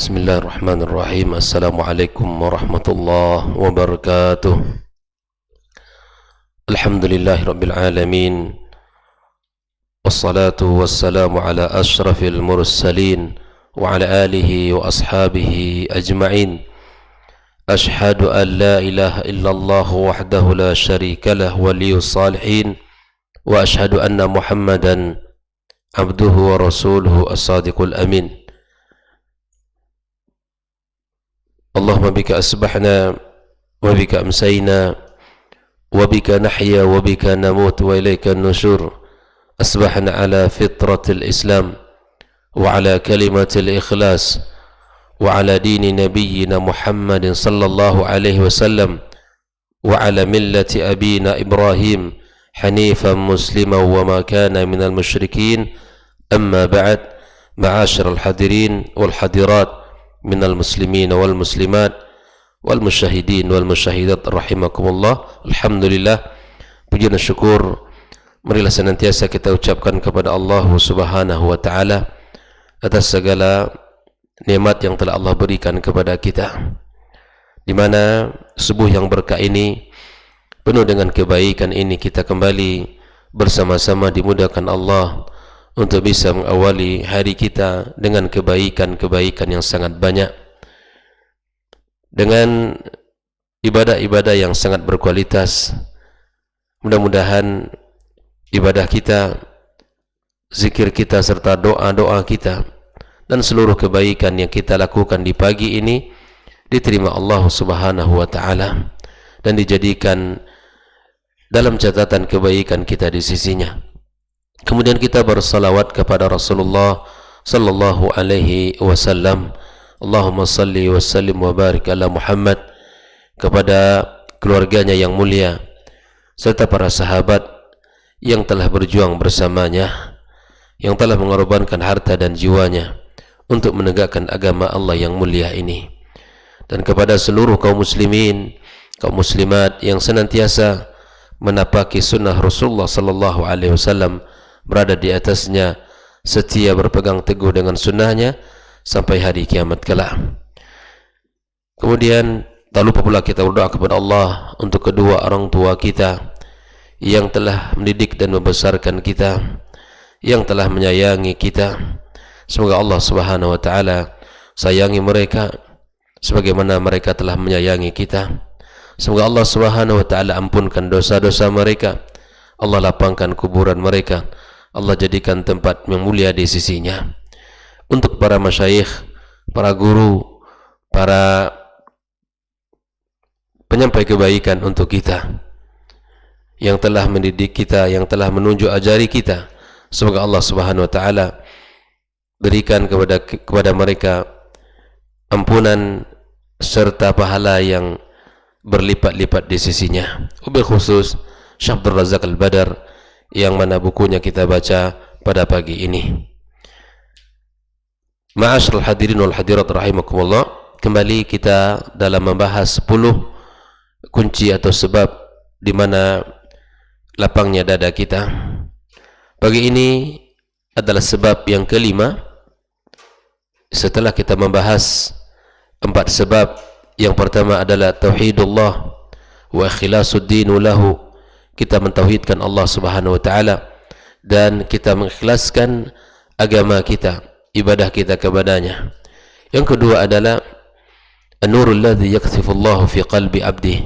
Bismillahirrahmanirrahim. Assalamualaikum warahmatullahi wabarakatuh. Alhamdulillahirabbil alamin. Wassalatu wassalamu ala asyrafil mursalin wa ala alihi wa ashabihi ajma'in. Ashhadu an la ilaha illallah wahdahu la syarika lah waliyus salihin wa ashhadu anna Muhammadan abduhu wa rasuluhu as-sadiqul amin. Allahumma bika asbahna wa bika amsayna wa bika nahya wa bika namut wa ilayka an-nusyur. Asbahna ala fitratil Islam wa ala kalimatil ikhlas wa ala dini nabiyyina Muhammadin sallallahu alaihi wasallam wa ala millati abina Ibrahim hanifan musliman wa ma kana minal musyrikin. Amma ba'd, ma'asyiral hadirin wal hadirat minal muslimin wal muslimat wal musyahidin wal musyahidat rahimakumullah. Alhamdulillah, puji dan syukur marilah senantiasa kita ucapkan kepada Allah Subhanahu wa taala atas segala nikmat yang telah Allah berikan kepada kita, di mana subuh yang berkah ini penuh dengan kebaikan ini kita kembali bersama-sama dimudahkan Allah untuk bisa mengawali hari kita dengan kebaikan-kebaikan yang sangat banyak, dengan ibadah-ibadah yang sangat berkualitas. Mudah-mudahan ibadah kita, zikir kita, serta doa-doa kita dan seluruh kebaikan yang kita lakukan di pagi ini diterima Allah Subhanahu wa taala dan dijadikan dalam catatan kebaikan kita di sisinya. Kemudian kita bersalawat kepada Rasulullah sallallahu alaihi wasallam. Allahumma salli wa sallim wa barik ala Muhammad, kepada keluarganya yang mulia serta para sahabat yang telah berjuang bersamanya, yang telah mengorbankan harta dan jiwanya untuk menegakkan agama Allah yang mulia ini, dan kepada seluruh kaum muslimin, kaum muslimat yang senantiasa menapaki sunnah Rasulullah sallallahu alaihi wasallam, berada di atasnya, setia berpegang teguh dengan sunnahnya sampai hari kiamat kelak. Kemudian tak lupa pula kita berdoa kepada Allah untuk kedua orang tua kita yang telah mendidik dan membesarkan kita, yang telah menyayangi kita. Semoga Allah Subhanahu wa taala sayangi mereka sebagaimana mereka telah menyayangi kita. Semoga Allah Subhanahu wa taala ampunkan dosa-dosa mereka, Allah lapangkan kuburan mereka, Allah jadikan tempat yang mulia di sisinya. Untuk para masyayikh, para guru, para penyampai kebaikan untuk kita yang telah mendidik kita, yang telah menunjuk ajari kita, semoga Allah Subhanahu wa taala berikan kepada mereka ampunan serta pahala yang berlipat-lipat di sisinya. Wabil khusus Syekh Abdul Razak Al-Badar, yang mana bukunya kita baca pada pagi ini. Ma'asyiral hadirin wal hadirat rahimakumullah, kembali kita dalam membahas 10 kunci atau sebab di mana lapangnya dada kita. Pagi ini adalah sebab yang kelima setelah kita membahas 4 sebab. Yang pertama adalah tauhidullah wa ikhlasuddin lahu, kita mentauhidkan Allah Subhanahu wa taala dan kita mengikhlaskan agama kita, ibadah kita kepadanya. Yang kedua adalah an-nurul ladzi yakthifu Allah fi qalbi 'abdihi,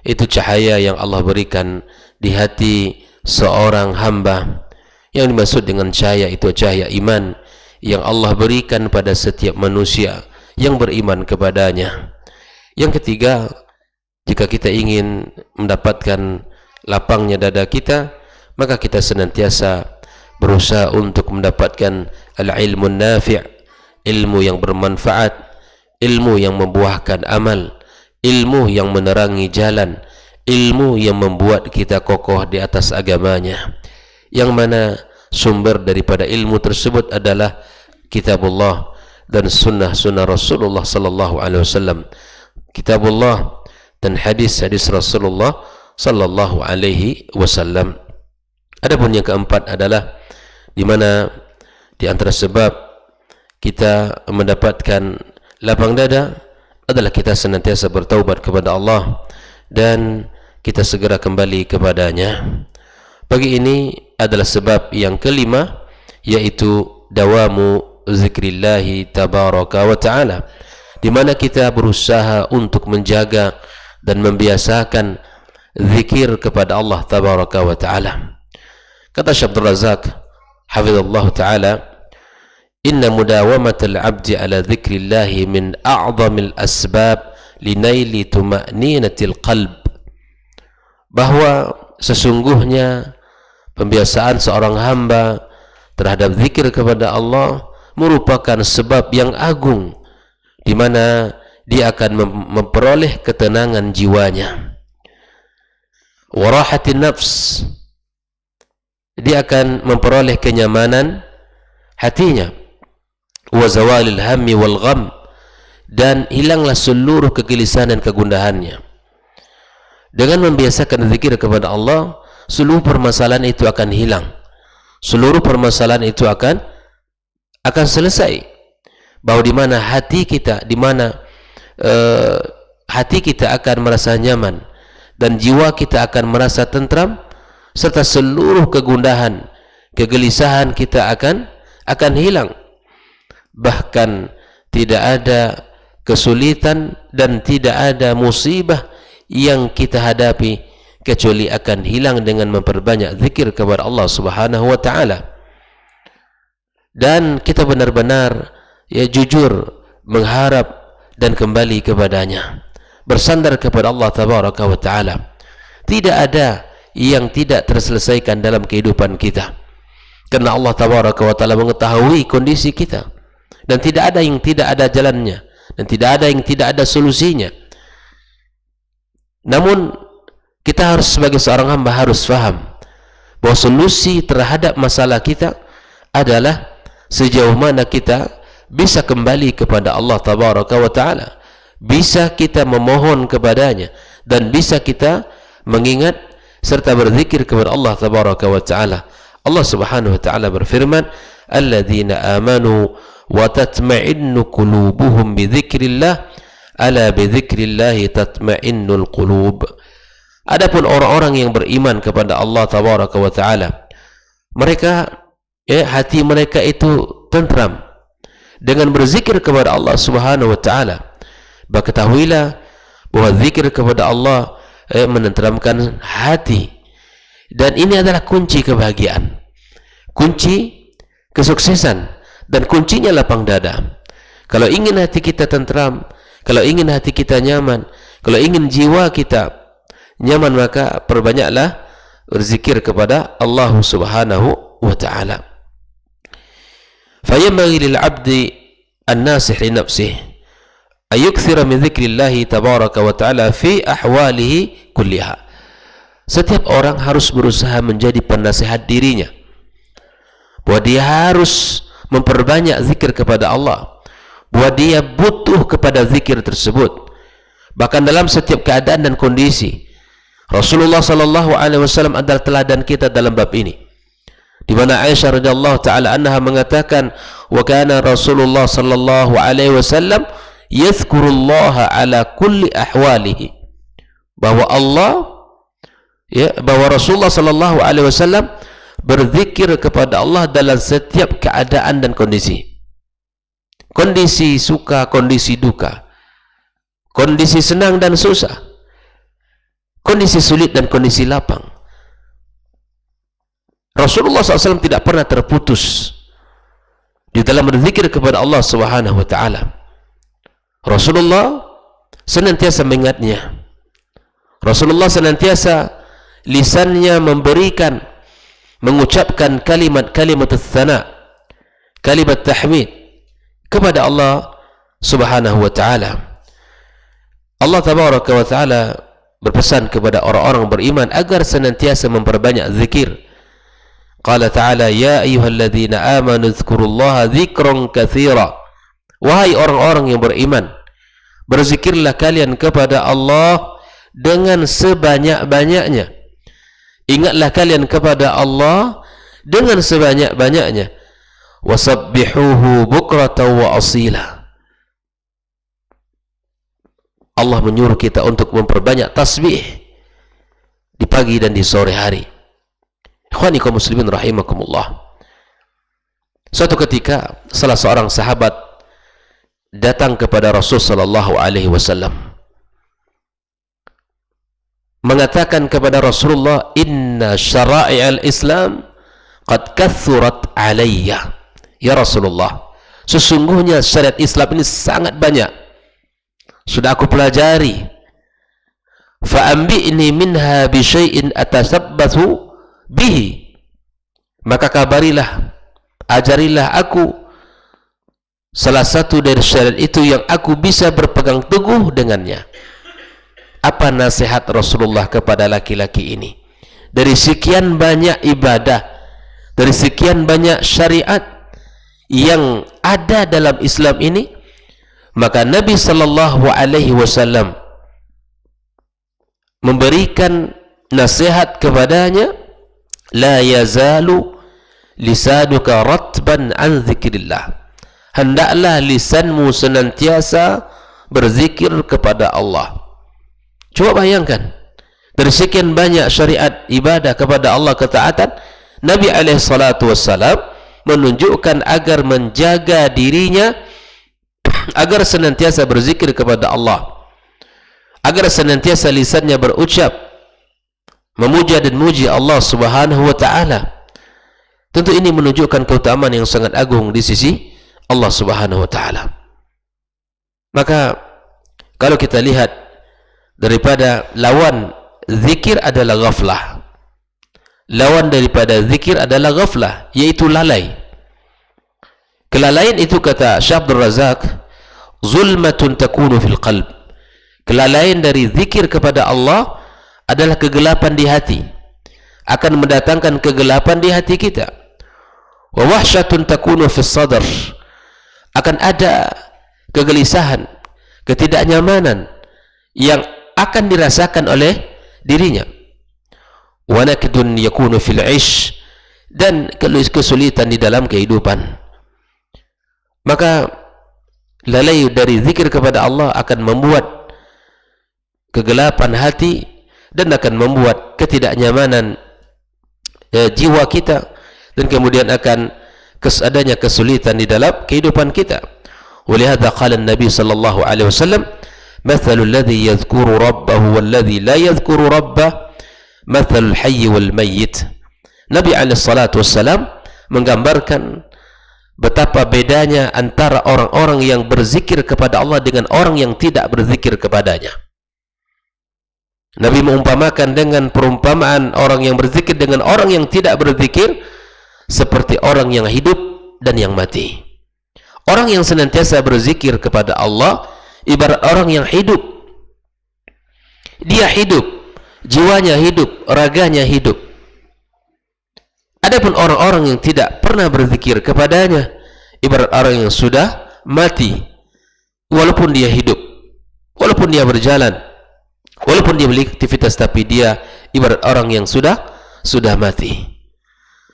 itu cahaya yang Allah berikan di hati seorang hamba. Yang dimaksud dengan cahaya itu cahaya iman yang Allah berikan pada setiap manusia yang beriman kepadanya. Yang ketiga, jika kita ingin mendapatkan lapangnya dada kita, maka kita senantiasa berusaha untuk mendapatkan al-ilmun nafi', ilmu yang bermanfaat, ilmu yang membuahkan amal, ilmu yang menerangi jalan, ilmu yang membuat kita kokoh di atas agamanya, yang mana sumber daripada ilmu tersebut adalah kitabullah dan sunnah-sunnah Rasulullah sallallahu alaihi wasallam. Kitabullah dan hadis-hadis Rasulullah sallallahu alaihi wasallam. Adapun yang keempat adalah di mana di antara sebab kita mendapatkan lapang dada adalah kita senantiasa bertaubat kepada Allah dan kita segera kembali kepadanya. Pagi ini adalah sebab yang kelima, yaitu dawamu zikrillahi tabaraka wa ta'ala, di mana kita berusaha untuk menjaga dan membiasakan zikir kepada Allah tabaraka wa ta'ala. Kata Syekh Abdul Razak hafizallahu ta'ala, inna mudawamatal abdi ala zikrillahi min a'zamil asbab linaili tuma'ninatil qalb, bahwa sesungguhnya pembiasaan seorang hamba terhadap zikir kepada Allah merupakan sebab yang agung di mana dia akan memperoleh ketenangan jiwanya, warahatin nafs, dia akan memperoleh kenyamanan hatinya, wa zawalil hammi wal gham, dan hilanglah seluruh kegelisahan dan kegundahannya. Dengan membiasakan zikir kepada Allah, seluruh permasalahan itu akan hilang, seluruh permasalahan itu akan selesai. Bahwa di mana hati kita, di mana hati kita akan merasa nyaman dan jiwa kita akan merasa tentram, serta seluruh kegundahan, kegelisahan kita akan hilang. Bahkan tidak ada kesulitan dan tidak ada musibah yang kita hadapi kecuali akan hilang dengan memperbanyak zikir kepada Allah Subhanahu wa ta'ala. Dan kita benar-benar jujur mengharap dan kembali kepadanya, bersandar kepada Allah tabaraka wa ta'ala. Tidak ada yang tidak terselesaikan dalam kehidupan kita, karena Allah tabaraka wa ta'ala mengetahui kondisi kita, dan tidak ada yang tidak ada jalannya, dan tidak ada yang tidak ada solusinya. Namun kita harus, sebagai seorang hamba, harus faham bahwa solusi terhadap masalah kita adalah sejauh mana kita bisa kembali kepada Allah tabaraka wa ta'ala, bisa kita memohon kepadanya, dan bisa kita mengingat serta berzikir kepada Allah tabaraka wa ta'ala. Allah subhanahu wa ta'ala berfirman, alladzina amanu wa tatma'innu qulubuhum bi dzikrillah ala bi dzikrillahi tatma'innul qulub. Adapun orang-orang yang beriman kepada Allah tabaraka wa ta'ala, mereka hati mereka itu tentram dengan berzikir kepada Allah subhanahu wa ta'ala. Ketahuilah bahwa zikir kepada Allah menenteramkan hati, dan ini adalah kunci kebahagiaan, kunci kesuksesan, dan kuncinya lapang dada. Kalau ingin hati kita tentram, kalau ingin hati kita nyaman, kalau ingin jiwa kita nyaman, maka perbanyaklah berzikir kepada Allah subhanahu wa ta'ala. Fayanbaghi lil 'abdi an-nasih li nafsihi ayukthira min dzikrillahi tabaraka wa ta'ala fi ahwalihi kulliha. Setiap orang harus berusaha menjadi penasihat dirinya, bahwa dia harus memperbanyak zikir kepada Allah, bahwa dia butuh kepada zikir tersebut bahkan dalam setiap keadaan dan kondisi. Rasulullah sallallahu alaihi wasallam adalah teladan kita dalam bab ini, di mana Aisyah radhiyallahu taala anha mengatakan, wa kana Rasulullah sallallahu alaihi wasallam yadhkurullaha ala kulli ahwalihi, bahwa bahwa Rasulullah sallallahu alaihi wasallam berzikir kepada Allah dalam setiap keadaan dan kondisi. Kondisi suka, kondisi duka, kondisi senang dan susah, kondisi sulit dan kondisi lapang. Rasulullah SAW tidak pernah terputus di dalam berzikir kepada Allah Subhanahu wa ta'ala. Rasulullah senantiasa mengingatnya. Rasulullah senantiasa lisannya memberikan, mengucapkan kalimat tsana, kalimat tahmid kepada Allah Subhanahu wa ta'ala. Allah tabaraka wa ta'ala berpesan kepada orang-orang beriman agar senantiasa memperbanyak zikir. Qala ta'ala, ya ayyuhalladzina amanu dzkurullaha dzikran katsira. Wahai orang-orang yang beriman, berzikirlah kalian kepada Allah dengan sebanyak-banyaknya. Ingatlah kalian kepada Allah dengan sebanyak-banyaknya. Wasabbihuhu bukratan wa asila. Rasulullah menyuruh kita untuk memperbanyak tasbih di pagi dan di sore hari. Ikhwani kaum muslimin rahimakumullah. Suatu ketika salah seorang sahabat datang kepada Rasul sallallahu alaihi wasallam mengatakan kepada Rasulullah, inna syara'i'al Islam qad kathurat alayya. Ya Rasulullah, sesungguhnya syariat Islam ini sangat banyak, sudah aku pelajari. Fa'ambi'ni minha bi syai'in atasabbathu bihi. Maka kabarilah, ajarilah aku salah satu dari syariat itu yang aku bisa berpegang teguh dengannya. Apa nasihat Rasulullah kepada laki-laki ini? Dari sekian banyak ibadah, dari sekian banyak syariat yang ada dalam Islam ini, maka Nabi sallallahu alaihi wasallam memberikan nasihat kepadanya, la yazalu lisanuka ratban an dzikrillah. Hendaklah lisanmu senantiasa berzikir kepada Allah. Coba bayangkan, dari sekian banyak syariat ibadah kepada Allah, ketaatan, Nabi alaihi salatu wassalam menunjukkan agar menjaga dirinya agar senantiasa berzikir kepada Allah, agar senantiasa lisannya berucap memuja dan muji Allah subhanahu wa ta'ala. Tentu ini menunjukkan keutamaan yang sangat agung di sisi Allah subhanahu wa ta'ala. Maka kalau kita lihat, daripada lawan zikir adalah ghaflah, lawan daripada zikir adalah ghaflah, yaitu lalai. Kelalaian itu, kata Syekh Abdul Razak, zulmatun takunu fil qalb. Kelalaian dari zikir kepada Allah adalah kegelapan di hati, akan mendatangkan kegelapan di hati kita. Wa wahsyatun takunu fis sadr. Akan ada kegelisahan, ketidaknyamanan yang akan dirasakan oleh dirinya. Wa nakdun yakunu fil 'ish. Dan kesulitan di dalam kehidupan. Maka lalai dari zikir kepada Allah akan membuat kegelapan hati dan akan membuat ketidaknyamanan jiwa kita, dan kemudian akan adanya kesulitan di dalam kehidupan kita. Walihada qala Nabi sallallahu alaihi wasallam, mathalul ladzi yadhkuru rabbahu wal ladzi la yadhkuru rabbah mathalul hayy wal mayyit. Nabi alaihi salatu wassalam menggambarkan betapa bedanya antara orang-orang yang berzikir kepada Allah dengan orang yang tidak berzikir kepadanya. Nabi mengumpamakan dengan perumpamaan orang yang berzikir dengan orang yang tidak berzikir seperti orang yang hidup dan yang mati. Orang yang senantiasa berzikir kepada Allah ibarat orang yang hidup. Dia hidup, jiwanya hidup, raganya hidup. Adapun orang-orang yang tidak pernah berzikir kepadanya ibarat orang yang sudah mati, walaupun dia hidup, walaupun dia berjalan, walaupun dia memiliki aktivitas, tapi dia ibarat orang yang sudah mati.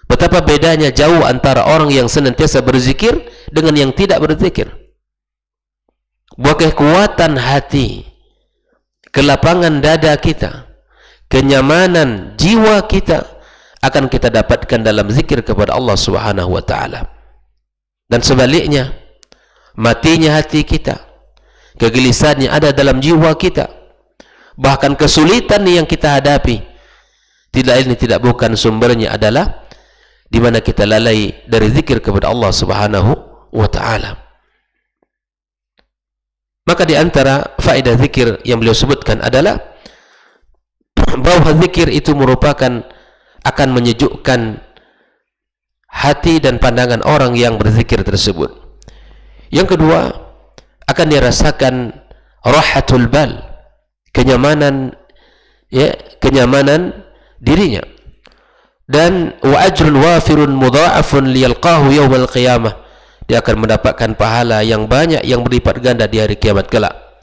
Betapa bedanya jauh antara orang yang senantiasa berzikir dengan yang tidak berzikir. Buah kekuatan hati, kelapangan dada kita, kenyamanan jiwa kita akan kita dapatkan dalam zikir kepada Allah subhanahu wa ta'ala. Dan sebaliknya, matinya hati kita, kegelisahan yang ada dalam jiwa kita, bahkan kesulitan yang kita hadapi, tidak bukan sumbernya adalah di mana kita lalai dari zikir kepada Allah subhanahu wa ta'ala. Maka di antara faedah zikir yang beliau sebutkan adalah bahwa zikir itu merupakan akan menyejukkan hati dan pandangan orang yang berzikir tersebut. Yang kedua, akan dirasakan rahatul bal, kenyamanan dirinya, dan wa ajrun wafirun mudha'afun liyalqahu yawmal qiyamah. Dia akan mendapatkan pahala yang banyak yang berlipat ganda di hari kiamat kelak.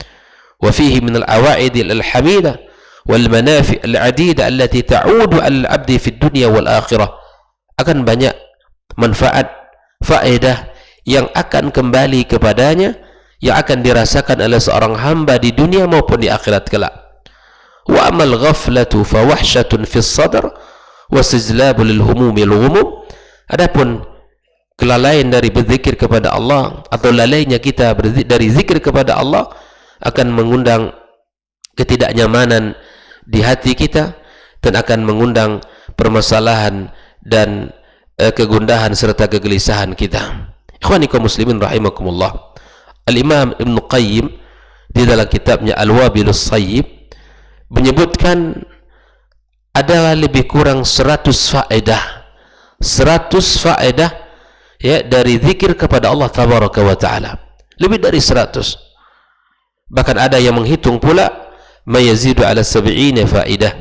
Wa fihi min al-awa'id al-hamidah wal manafi' al-'adidah allati ta'udu al-'abdi fi dunya wal akhirah. Akan banyak manfaat, faedah yang akan kembali kepadanya yang akan dirasakan oleh seorang hamba di dunia maupun di akhirat kelak. Wa amal ghaflatu fa wahsyatun fis sadr wa istijlabu lil humumi al ghumum. Adapun kelalaian dari berzikir kepada Allah atau lalainya kita dari zikir kepada Allah akan mengundang ketidaknyamanan di hati kita dan akan mengundang permasalahan dan kegundahan serta kegelisahan kita. Ikhwani kaum muslimin rahimakumullah. Al-Imam Ibn Qayyim di dalam kitabnya Al-Wabilus Sayyib menyebutkan ada lebih kurang 100 faedah ya dari zikir kepada Allah tabaraka wa taala, lebih dari 100. Bahkan ada yang menghitung pula mayazidu ala 70 faedah,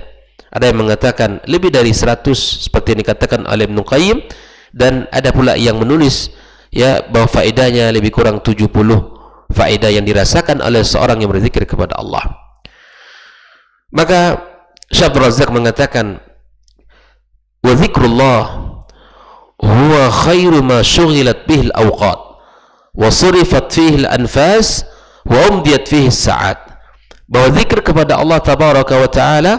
ada yang mengatakan lebih dari 100 seperti yang dikatakan oleh Ibn Qayyim, dan ada pula yang menulis ya bahwa faedahnya lebih kurang 70 faedah yang dirasakan oleh seorang yang berzikir kepada Allah. Maka Syekh Abdul Razak mengatakan, wa zikrullah huwa khairu ma syughilat bihi al-awqat wa surifat fihi al-anfas wa umdiyat fihi as-sa'at. Bahwa zikir kepada Allah tabaraka wa taala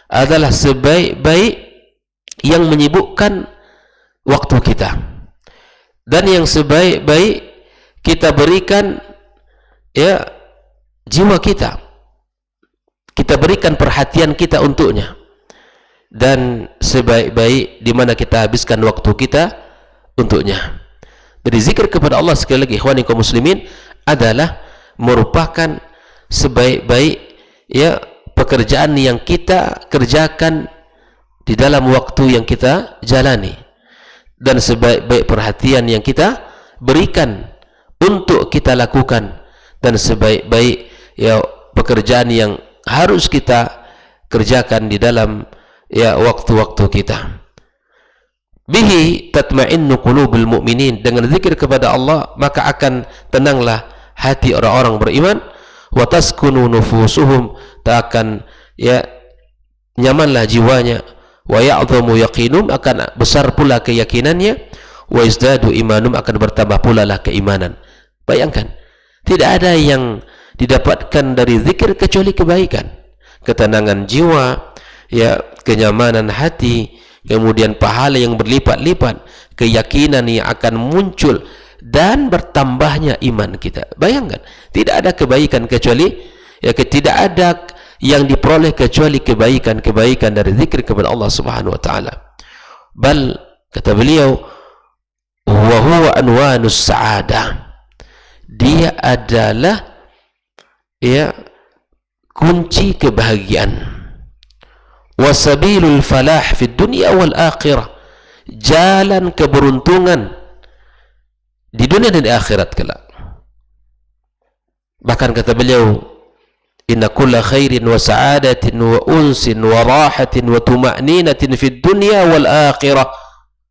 adalah sebaik-baik yang menyibukkan waktu kita, dan yang sebaik-baik kita berikan ya jiwa kita berikan perhatian kita untuknya, dan sebaik-baik di mana kita habiskan waktu kita untuknya. Jadi zikir kepada Allah, sekali lagi ikhwani kaum muslimin, adalah merupakan sebaik-baik ya pekerjaan yang kita kerjakan di dalam waktu yang kita jalani, dan sebaik-baik perhatian yang kita berikan untuk kita lakukan, dan sebaik-baik ya pekerjaan yang harus kita kerjakan di dalam ya waktu-waktu kita. Bihi tatma'innu qulubul mu'minin, dengan zikir kepada Allah maka akan tenanglah hati orang-orang beriman, wa taskunu nufusuhum, tak akan ya nyamanlah jiwanya, wa ya'dhamu yaqinum, akan besar pula keyakinannya, wa izdadu imanum, akan bertambah pula lah keimanan. Bayangkan, tidak ada yang didapatkan dari zikir kecuali kebaikan, ketenangan jiwa, ya kenyamanan hati, kemudian pahala yang berlipat-lipat, keyakinan yang akan muncul, dan bertambahnya iman kita. Bayangkan, tidak ada kebaikan kecuali ya, tidak ada yang diperoleh kecuali kebaikan-kebaikan dari zikir kepada Allah Subhanahu wa taala. Bal, kata beliau, wa huwa anwanus sa'adah, dia adalah ya kunci kebahagiaan, wasabilul falah fid dunya wal akhirah, jalan keberuntungan di dunia dan di akhirat kelak. Bahkan kata beliau, inna kulla khairin wa sa'adatin wa unsin wa rahatin wa tuma'ninatin fid dunya wal akhirah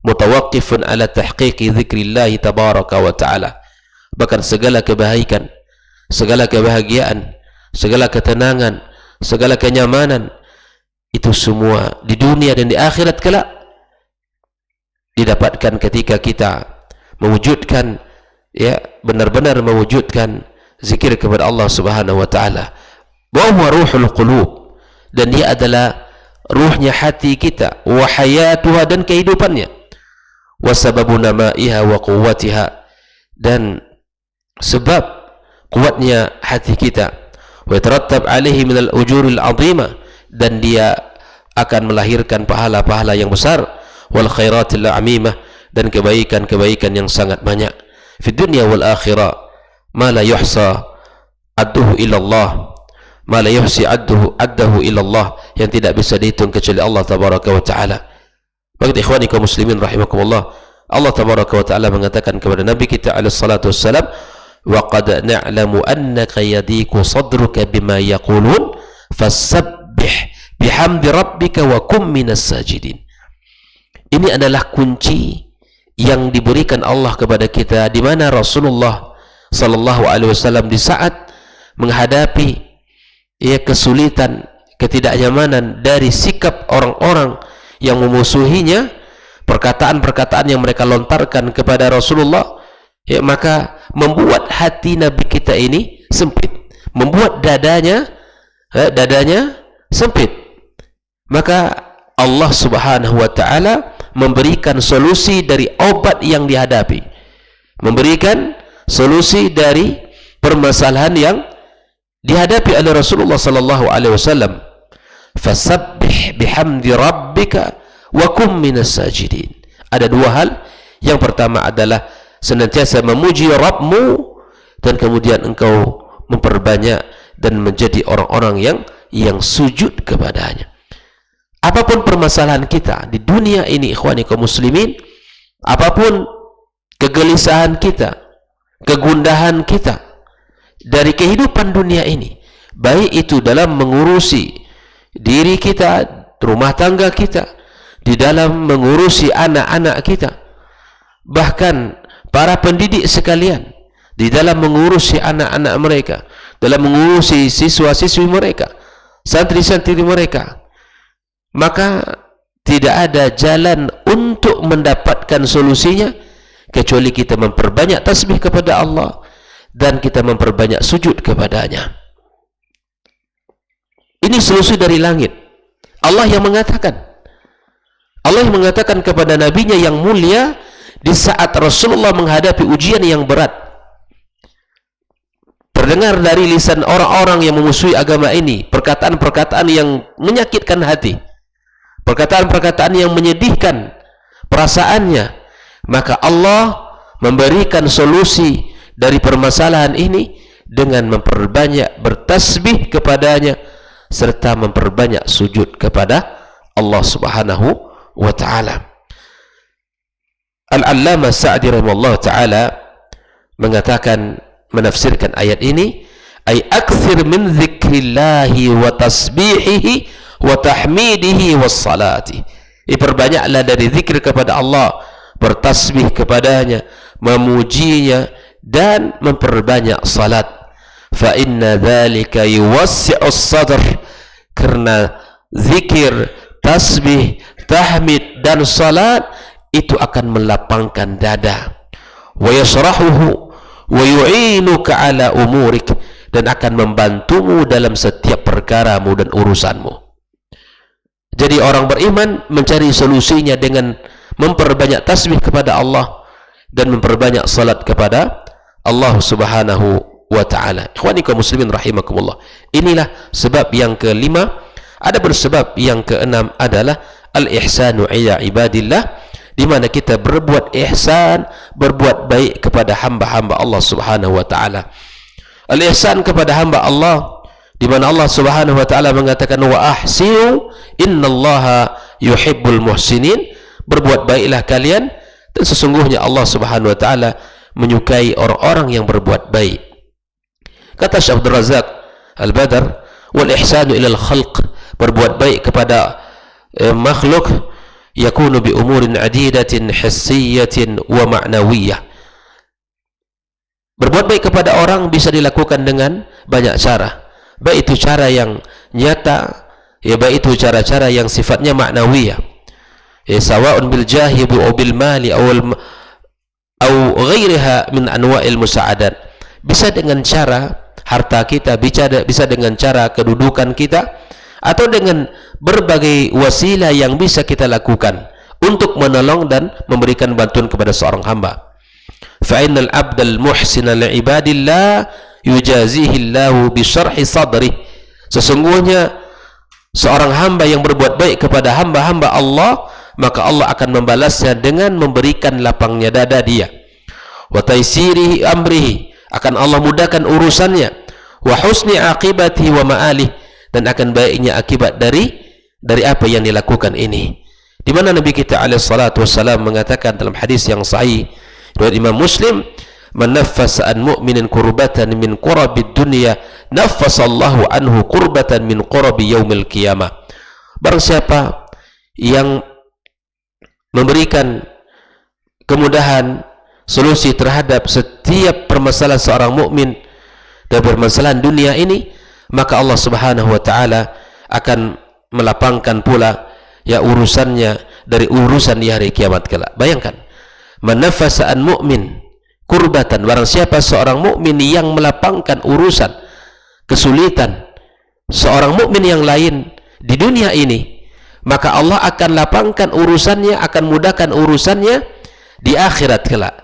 mutawaqqifun ala tahqiqi dzikrillah tabaraka wa ta'ala. Bahkan segala kebaikan, segala kebahagiaan, segala ketenangan, segala kenyamanan, itu semua di dunia dan di akhirat kelak didapatkan ketika kita mewujudkan ya benar-benar mewujudkan zikir kepada Allah Subhanahu wa taala. Wa huwa ruhul qulub, dan dia adalah ruhnya hati kita, wa hayatuha, dan kehidupannya, wa sababu namaiha wa quwwatiha, dan sebab kuatnya hati kita, wa yatarattab alaihi minal ujuril azimah, dan dia akan melahirkan pahala-pahala yang besar, wal khairatil amimah, dan kebaikan-kebaikan yang sangat banyak, fi dunya wal akhirah, ma la yuhsa adduhu ilallah, ma la yuhsi addahu ilallah, yang tidak bisa dihitung kecuali Allah tabaraka wa taala. Maka ikhwani kaum muslimin rahimakumullah, Allah tabaraka wa taala mengatakan kepada Nabi kita alaihi salatu wassalam, wa qad na'lamu annaka yadiku sadruka bima yaqulun fasabbih bihamdi rabbika wa kum minas sajidin. Ini adalah kunci yang diberikan Allah kepada kita, di mana Rasulullah sallallahu alaihi wasallam di saat menghadapi ya kesulitan, ketidaknyamanan dari sikap orang-orang yang memusuhinya, perkataan-perkataan yang mereka lontarkan kepada Rasulullah ya, maka membuat hati Nabi kita ini sempit, membuat dadanya sempit. Maka Allah Subhanahu wa taala memberikan solusi dari obat yang dihadapi, memberikan solusi dari permasalahan yang dihadapi oleh Rasulullah sallallahu alaihi wasallam. Fasabbih bihamdi rabbika wa kum minas sajidin. Ada dua hal. Yang pertama adalah senantiasa memuji Rabbmu, dan kemudian engkau memperbanyak dan menjadi orang-orang yang sujud kepadanya. Apapun permasalahan kita di dunia ini, ikhwani kaum muslimin, apapun kegelisahan kita, kegundahan kita dari kehidupan dunia ini, baik itu dalam mengurusi diri kita, rumah tangga kita, di dalam mengurusi anak-anak kita, bahkan para pendidik sekalian, di dalam mengurusi anak-anak mereka, dalam mengurusi siswa-siswi mereka, santri-santri mereka, maka tidak ada jalan untuk mendapatkan solusinya kecuali kita memperbanyak tasbih kepada Allah dan kita memperbanyak sujud kepadanya. Ini solusi dari langit. Allah yang mengatakan kepada nabinya yang mulia di saat Rasulullah menghadapi ujian yang berat. Terdengar dari lisan orang-orang yang memusuhi agama ini perkataan-perkataan yang menyakitkan hati, perkataan-perkataan yang menyedihkan perasaannya. Maka Allah memberikan solusi dari permasalahan ini dengan memperbanyak bertasbih kepadanya serta memperbanyak sujud kepada Allah Subhanahu wa ta'ala. Al-Allamah Sa'di rahimahullah ta'ala mengatakan, menafsirkan ayat ini, ay akthir min dzikrillahi wa tasbihihi wa tahmidihi was salati. Perbanyaklah dari zikir kepada Allah, bertasbih kepadanya, memujinya, dan memperbanyak salat. Fa inna dzalika yuwassi'us sadr, karena zikir, tasbih, tahmid dan salat itu akan melapangkan dada, wa yasrahuhu wa yu'inuka ala umurik, dan akan membantumu dalam setiap perkaramu dan urusanmu. Jadi orang beriman mencari solusinya dengan memperbanyak tasbih kepada Allah dan memperbanyak salat kepada Allah Subhanahu wa ta'ala. Ikhwani kaum muslimin rahimakumullah. Inilah sebab yang kelima. Ada bersebab yang keenam adalah al-ihsanu ila ibadillah, di mana kita berbuat ihsan, berbuat baik kepada hamba-hamba Allah Subhanahu wa ta'ala. Al-ihsan kepada hamba Allah, di mana Allah Subhanahu wa ta'ala mengatakan, wa ahsinu innallaha yuhibbul muhsinin. Berbuat baiklah kalian, dan sesungguhnya Allah Subhanahu wa ta'ala menyukai orang-orang yang berbuat baik. Kata Syekh Abdul Razak Al-Badr, wal ihsanu ilal khalq, berbuat baik kepada makhluk, yakunu bi umurin adidatin hissiyatin wa ma'nawiyah. Berbuat baik kepada orang bisa dilakukan dengan banyak cara, baik itu cara yang nyata, ya, baik itu cara-cara yang sifatnya ma'nawiyah, ya, sawa'un bil jahi au bil mali au ghairiha min anwa'il musa'adat. Bisa dengan cara harta kita, bisa dengan cara kedudukan kita, atau dengan berbagai wasilah yang bisa kita lakukan untuk menolong dan memberikan bantuan kepada seorang hamba. Fa'innal abdal muhsina li'ibadillah yujazihillahu bisyarhi sadrih. Sesungguhnya seorang hamba yang berbuat baik kepada hamba-hamba Allah, maka Allah akan membalasnya dengan memberikan lapangnya dada dia. Wa taysirihi amrihi, akan Allah mudahkan urusannya. Wa husni aqibatihi wa ma'alih, dan akan baiknya akibat dari apa yang dilakukan ini. Di mana Nabi kita alaihi salatu wassalam mengatakan dalam hadis yang sahih riwayat Imam Muslim, man naffasa an mu'minin kurbatan min qurabid dunya naffasallahu anhu kurbatan min qurabi yaumil qiyamah. Barang siapa yang memberikan kemudahan, solusi terhadap setiap permasalahan seorang mukmin dan permasalahan dunia ini, maka Allah Subhanahu wa ta'ala akan melapangkan pula, ya, urusannya dari urusan di hari kiamat kelak. Bayangkan, man nafasa an mu'min kurbatan, barang siapa seorang mukmin yang melapangkan urusan kesulitan seorang mukmin yang lain di dunia ini, maka Allah akan lapangkan urusannya, akan mudahkan urusannya di akhirat kelak.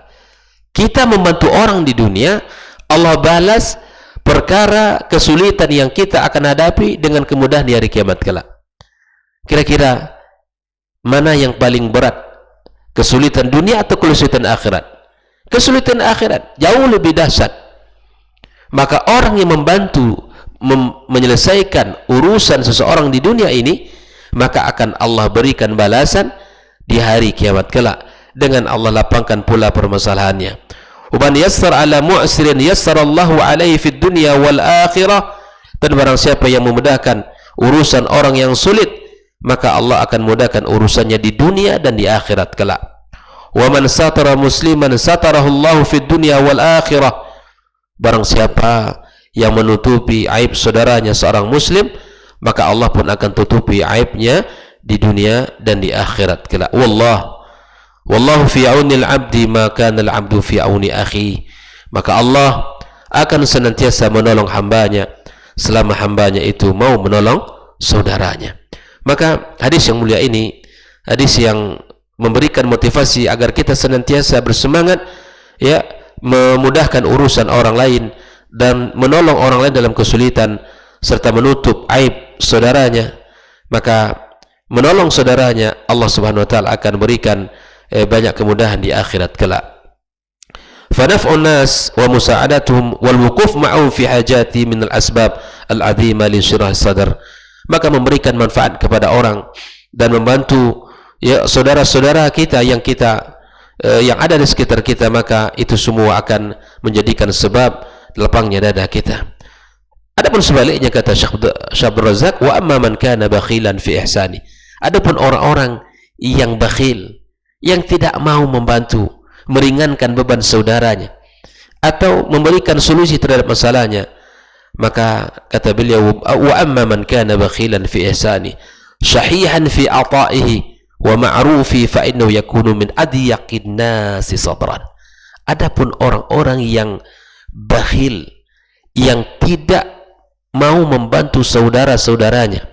Kita membantu orang di dunia, Allah balas perkara kesulitan yang kita akan hadapi dengan kemudahan di hari kiamat kelak. Kira-kira mana yang paling berat, kesulitan dunia atau kesulitan akhirat? Kesulitan akhirat jauh lebih dahsyat. Maka orang yang membantu menyelesaikan urusan seseorang di dunia ini, maka akan Allah berikan balasan di hari kiamat kelak, dengan Allah lapangkan pula permasalahannya. Uban yassar ala mu'sirin yassarallahu alaihi fid dunya wal akhirah. Dan barang siapa yang memudahkan urusan orang yang sulit, maka Allah akan mudahkan urusannya di dunia dan di akhirat kelak. Wa man satara musliman satarahu Allahu fid dunya wal akhirah. Barang siapa yang menutupi aib saudaranya seorang muslim, maka Allah pun akan tutupi aibnya di dunia dan di akhirat kelak. Wallahu fi aunil abdi ma kana al abdu fi auni akhi. Maka Allah akan senantiasa menolong hambanya selama hambanya itu mau menolong saudaranya. Maka hadis yang mulia ini hadis yang memberikan motivasi agar kita senantiasa bersemangat, ya, memudahkan urusan orang lain dan menolong orang lain dalam kesulitan, serta menutup aib saudaranya. Maka menolong saudaranya, Allah Subhanahu wa taala akan berikan banyak kemudahan di akhirat kelak. Fanaf'un nas wa musa'adatuhum wal wuquf ma'ahum fi hajati min al-asbab al-'azima li syirah sadr. Maka memberikan manfaat kepada orang dan membantu, ya, saudara-saudara kita yang yang ada di sekitar kita, maka itu semua akan menjadikan sebab lapangnya dada kita. Adapun sebaliknya, kata Syekh Abdul Razak, wa amma man kana bakhilan fi ihsani. Adapun orang-orang yang bakhil, yang tidak mau membantu, meringankan beban saudaranya atau memberikan solusi terhadap masalahnya, maka kata beliau, wa amma man kana bakhilan fi ihsani shahihan fi ata'ihi wa ma'rufi fa innahu yakunu min adyaqin nasi sadran. Adapun orang-orang yang bakhil, yang tidak mau membantu saudara-saudaranya,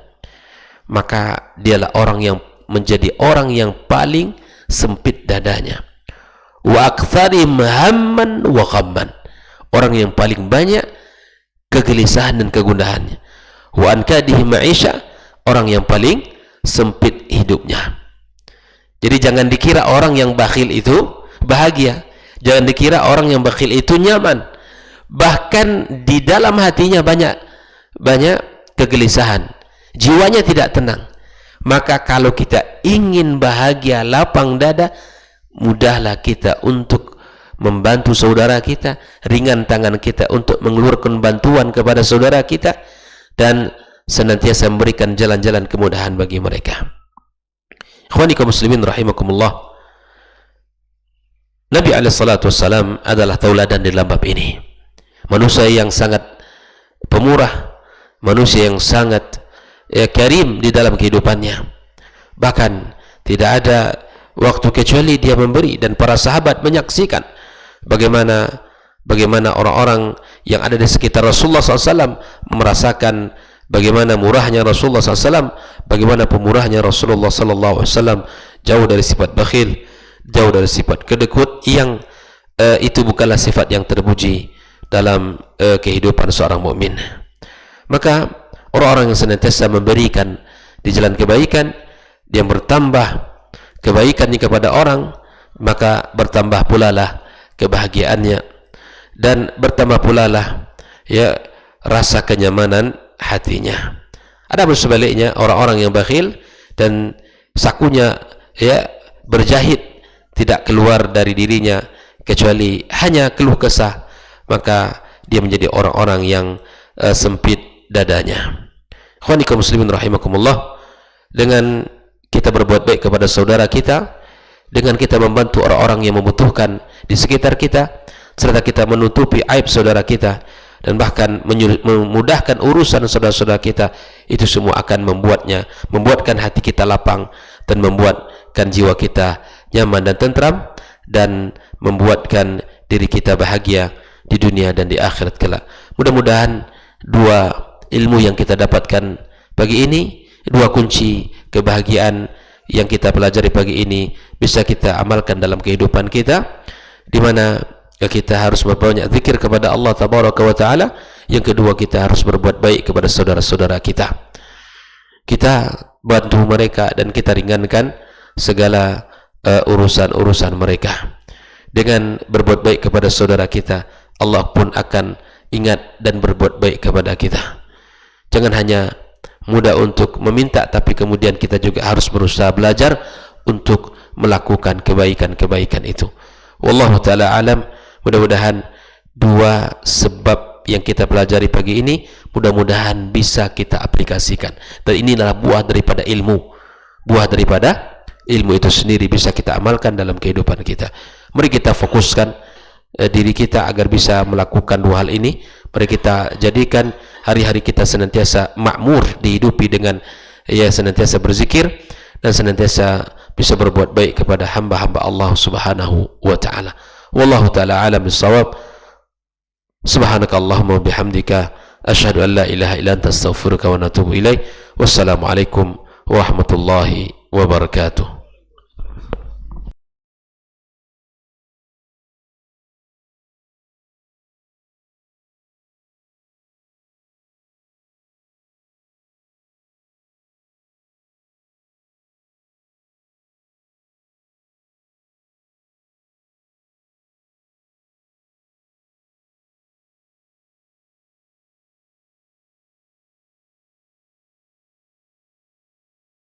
maka dialah orang yang menjadi orang yang paling sempit dadanya. Wa aktsarim hamman wa ghamman, orang yang paling banyak kegelisahan dan kegundahannya. Wa ankadihi ma'isha, orang yang paling sempit hidupnya. Jadi jangan dikira orang yang bakhil itu bahagia, jangan dikira orang yang bakhil itu nyaman. Bahkan di dalam hatinya banyak kegelisahan, jiwanya tidak tenang. Maka kalau kita ingin bahagia, lapang dada, mudahlah kita untuk membantu saudara kita, ringan tangan kita untuk mengeluarkan bantuan kepada saudara kita, dan senantiasa memberikan jalan-jalan kemudahan bagi mereka. Ikhwani kaum muslimin rahimakumullah, Nabi SAW adalah tauladan di dalam bab ini. Manusia yang sangat pemurah, manusia yang sangat karim di dalam kehidupannya. Bahkan tidak ada waktu kecuali dia memberi, dan para sahabat menyaksikan bagaimana orang-orang yang ada di sekitar Rasulullah SAW merasakan bagaimana murahnya Rasulullah SAW, bagaimana pemurahnya Rasulullah SAW, jauh dari sifat bakhil, jauh dari sifat kedekut, yang itu bukanlah sifat yang terpuji dalam kehidupan seorang mukmin. Maka orang-orang yang senantiasa memberikan di jalan kebaikan, dia bertambah kebaikannya kepada orang, maka bertambah pula lah kebahagiaannya, dan bertambah pula lah, ya, rasa kenyamanan hatinya. Adapun sebaliknya, orang-orang yang bakhil dan sakunya, ya, berjahit, tidak keluar dari dirinya kecuali hanya keluh kesah, maka dia menjadi orang-orang yang sempit dadanya. Ikhwani kaum muslimin rahimakumullah, dengan kita berbuat baik kepada saudara kita, dengan kita membantu orang-orang yang membutuhkan di sekitar kita, serta kita menutupi aib saudara kita, dan bahkan memudahkan urusan saudara-saudara kita, itu semua akan membuatkan hati kita lapang, dan membuatkan jiwa kita nyaman dan tentram, dan membuatkan diri kita bahagia di dunia dan di akhirat kelak. Mudah-mudahan dua ilmu yang kita dapatkan pagi ini, dua kunci kebahagiaan yang kita pelajari pagi ini bisa kita amalkan dalam kehidupan kita, di mana kita harus berbanyak zikir kepada Allah Tabaraka wa Ta'ala. Yang kedua, kita harus berbuat baik kepada saudara-saudara kita. Kita bantu mereka dan kita ringankan segala urusan-urusan mereka. Dengan berbuat baik kepada saudara kita, Allah pun akan ingat dan berbuat baik kepada kita. Jangan hanya mudah untuk meminta, tapi kemudian kita juga harus berusaha belajar untuk melakukan kebaikan-kebaikan itu. Wallahu ta'ala alam. Mudah-mudahan dua sebab yang kita pelajari pagi ini mudah-mudahan bisa kita aplikasikan, dan ini adalah buah daripada ilmu. Buah daripada ilmu itu sendiri bisa kita amalkan dalam kehidupan kita. Mari kita fokuskan diri kita agar bisa melakukan dua hal ini. Mari kita jadikan hari-hari kita senantiasa makmur, dihidupi dengan senantiasa berzikir dan senantiasa bisa berbuat baik kepada hamba-hamba Allah Subhanahu wa Ta'ala. Wallahu ta'ala alam bis-shawab. Subhanakallahumma bihamdika asyhadu an la ilaha illa anta astaghfiruka wa atubu ilaik. Wassalamualaikum warahmatullahi wabarakatuh.